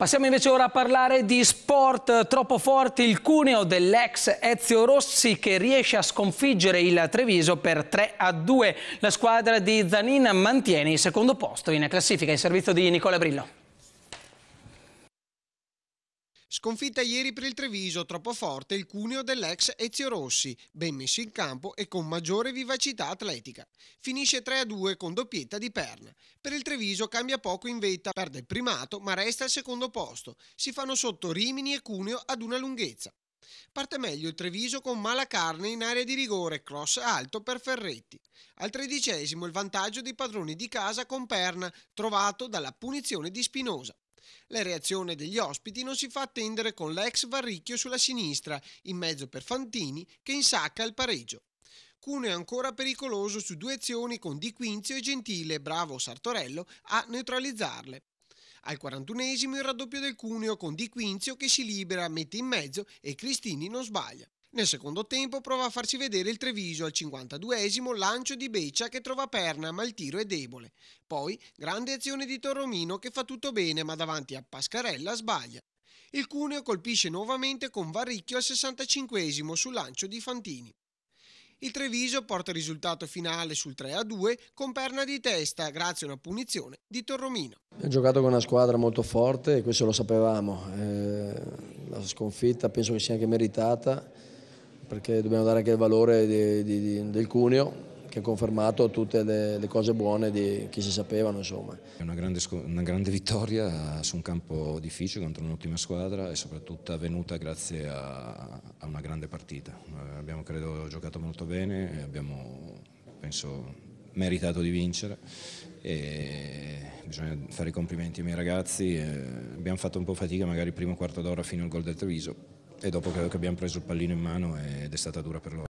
Passiamo invece ora a parlare di sport. Troppo forte il Cuneo dell'ex Ezio Rossi che riesce a sconfiggere il Treviso per 3-2. La squadra di Zanin mantiene il secondo posto in classifica. Il servizio di Nicola Brillo. Sconfitta ieri per il Treviso, troppo forte il Cuneo dell'ex Ezio Rossi, ben messo in campo e con maggiore vivacità atletica. Finisce 3-2 con doppietta di Perna. Per il Treviso cambia poco in vetta, perde il primato ma resta al secondo posto. Si fanno sotto Rimini e Cuneo ad una lunghezza. Parte meglio il Treviso con Malacarne in area di rigore, cross alto per Ferretti. Al 13° il vantaggio dei padroni di casa con Perna, trovato dalla punizione di Spinosa. La reazione degli ospiti non si fa attendere con l'ex Varricchio sulla sinistra, in mezzo per Fantini che insacca il pareggio. Cuneo è ancora pericoloso su due azioni con Di Quinzio e Gentile, bravo Sartorello a neutralizzarle. Al 41° il raddoppio del Cuneo con Di Quinzio che si libera, mette in mezzo e Cristini non sbaglia. Nel secondo tempo prova a farsi vedere il Treviso, al 52° lancio di Beccia che trova Perna ma il tiro è debole. Poi grande azione di Torromino che fa tutto bene ma davanti a Pascarella sbaglia. Il Cuneo colpisce nuovamente con Varricchio al 65° sul lancio di Fantini. Il Treviso porta il risultato finale sul 3-2 con Perna di testa grazie a una punizione di Torromino. Abbiamo giocato con una squadra molto forte e questo lo sapevamo. La sconfitta penso che sia anche meritata perché dobbiamo dare anche il valore del Cuneo che ha confermato tutte le cose buone che si sapevano. Insomma. È una grande vittoria su un campo difficile contro un'ottima squadra e soprattutto avvenuta grazie a una grande partita. Abbiamo credo giocato molto bene e abbiamo penso meritato di vincere e bisogna fare i complimenti ai miei ragazzi. Abbiamo fatto un po' fatica magari il primo quarto d'ora fino al gol del Treviso e dopo credo che abbiamo preso il pallino in mano ed è stata dura per loro.